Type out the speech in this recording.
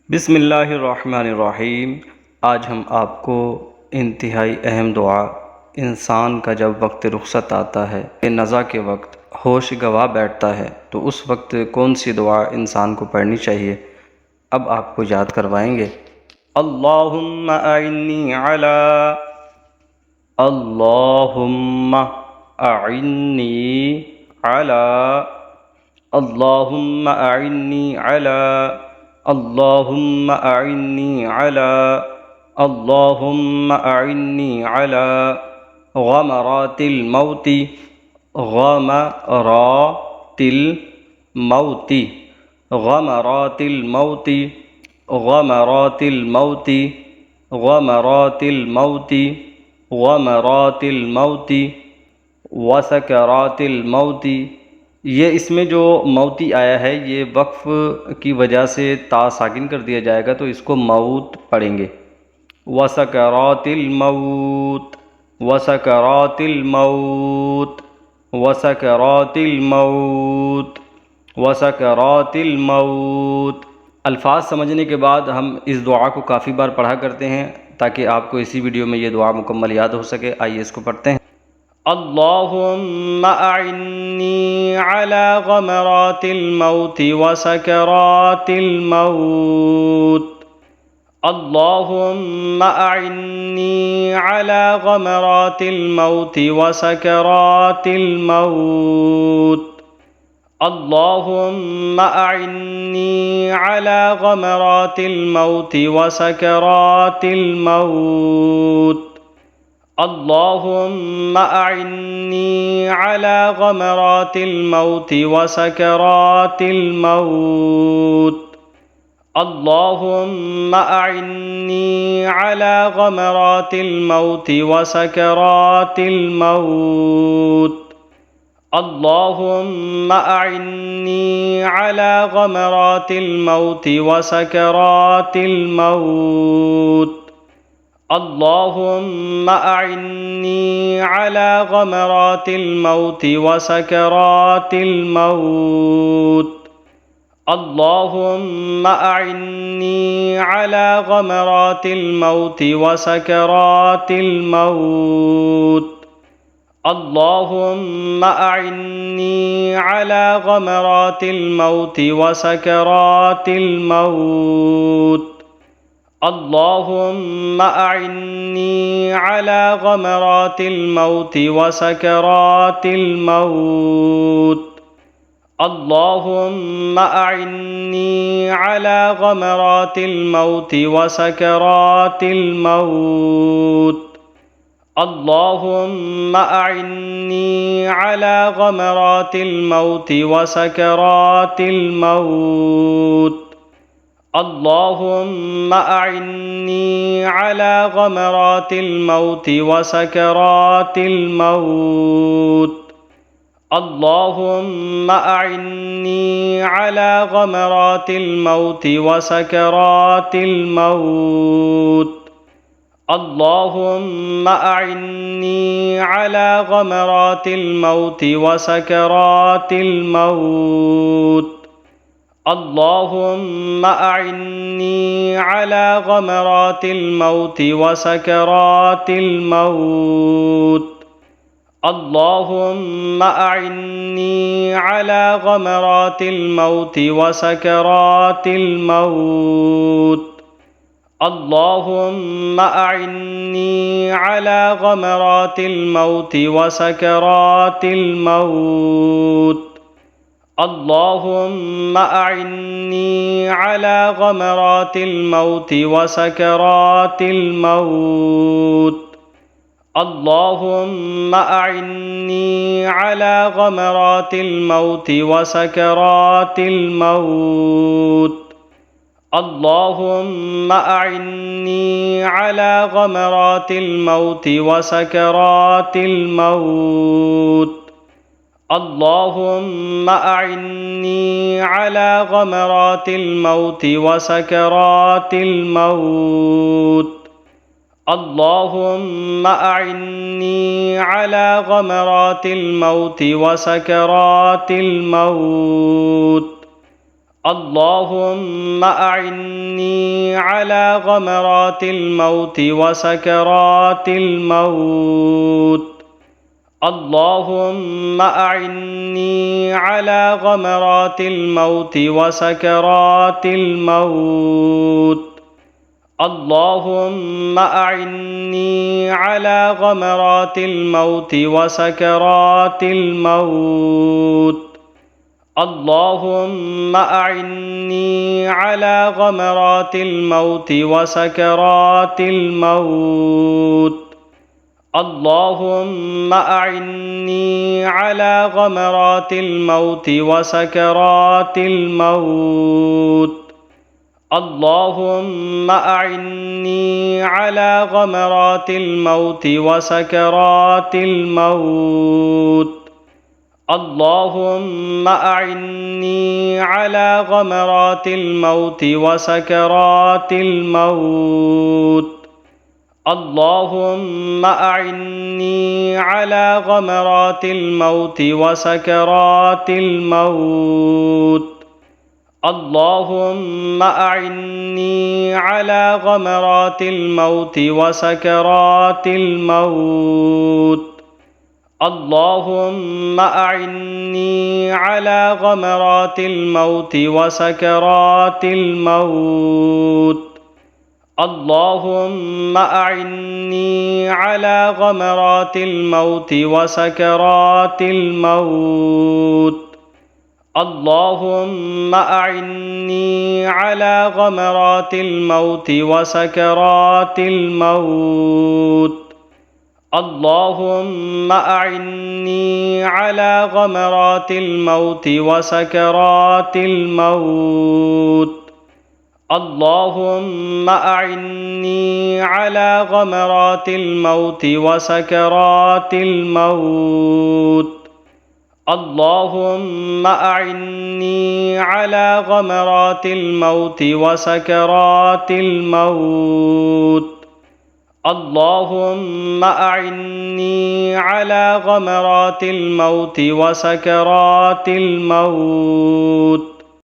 बिस्मिल्लाहिर्रहमानिर्रहीम। आज हम आपको इंतहाई अहम दुआ इंसान का जब वक्त रुख़सत आता है, नज़ा के वक्त होश गंवा बैठता है, तो उस वक्त कौन सी दुआ इंसान को पढ़नी चाहिए, अब आपको याद करवाएंगे। अल्लाहुम्मा अइन्नी अला, अल्लाहुम्मा अइन्नी अला, अल्लाहुम्मा अइन्नी अला, अल्लाहुम्मा अइन्नी अला, अल्लाहुम्मा अइन्नी अला गमरातिल मौती, गमरातिल मौती, गमरातिल मौती, गमरातिल मौती, गमरातिल मौती, गमरातिल मौती वसकरातिल मौती। ये इसमें जो मौती आया है ये वक्फ़ की वजह से ता साकिन कर दिया जाएगा, तो इसको मौत पढ़ेंगे। वसकरातिल मौत, वसकरातिल मौत, वसकरातिल मौत, वसकरातिल मौत। अल्फाज समझने के बाद हम इस दुआ को काफ़ी बार पढ़ा करते हैं ताकि आपको इसी वीडियो में ये दुआ मुकम्मल याद हो सके। आइए इसको पढ़ते हैं। अल्लाहुम्मा अइन्नी अला गमरातिल मौती वसकरातिल मौत, अल्लाहुम्मा अइन्नी अला गमरातिल मौती वसकरातिल मौत, अल्लाहुम्मा अइन्नी अला गमरातिल मौती वसकरातिल मौत, अल्लाहुम्मा अइन्नी अला गमरातिल मौती वसकरातिल मौत, अल्लाहुम्मा अइन्नी अला गमरातिल मौती वसकरातिल मौत, अल्लाहुम्मा अइन्नी अला गमरातिल मौती वसकरातिल मौत, अल्लाहुम्मा अइन्नी अला गमरातिल मौती वसकरातिल मौत, अल्लाहुम्मा अइन्नी अला गमरातिल मौती वसकरातिल मौत, अल्लाहुम्मा अइन्नी अला गमरातिल मौती वसकरातिल मौत, अल्लाहुम्मा अइन्नी अला गमरातिल मौती वसकरातिल मौत, अल्लाहुम्मा अइन्नी अला गमरातिल मौती वसकरातिल मौत, अल्लाहुम्मा अइन्नी अला गमरातिल मौती वसकरातिल मौत, अल्लाहुम्मा अइन्नी अला गमरातिल मौती वसकरातिल मौत, अल्लाहुम्मा अइन्नी अला गमरातिल मौती वसकरातिल मौत, अल्लाहुम्मा अइन्नी अला गमरातिल मौती वसकरातिल मौत, अल्लाहुम्मा अइन्नी अला गमरातिल मौती वसकरातिल मौत, अल्लाहुम्मा अइन्नी अला गमरातिल मौती वसकरातिल मौत, अल्लाहुम्मा अइन्नी अला गमरातिल मौती वसकरातिल मौत, अल्लाहुम्मा अइन्नी अला गमरातिल मौती वसकरातिल मौत, अल्लाहुम्मा अइन्नी अला गमरातिल मौती वसकरातिल मौत, अल्लाहुम्मा अइन्नी अला गमरातिल मौती वसकरातिल मौत, अल्लाहुम्मा अइन्नी अला गमरातिल मौती वसकरातिल मौत, अल्लाहुम्मा अइन्नी अला गमरातिल मौती वसकरातिल मौत, اللهم أعني على غمرات الموت وسكرات الموت. اللهم أعني على غمرات الموت وسكرات الموت. اللهم أعني على غمرات الموت وسكرات الموت. اللهم أعني على غمرات الموت وسكرات الموت. اللهم أعني على غمرات الموت وسكرات الموت. اللهم أعني على غمرات الموت وسكرات الموت. اللهم أعني على غمرات الموت وسكرات الموت. اللهم أعني على غمرات الموت وسكرات الموت. اللهم أعني على غمرات الموت وسكرات الموت. اللهم أعني على غمرات الموت وسكرات الموت. اللهم أعني على غمرات الموت وسكرات الموت. اللهم أعني على غمرات الموت وسكرات الموت. اللهم أعني على غمرات الموت وسكرات الموت. اللهم أعني على غمرات الموت وسكرات الموت. اللهم أعني على غمرات الموت وسكرات الموت. اللهم أعني على غمرات الموت وسكرات الموت.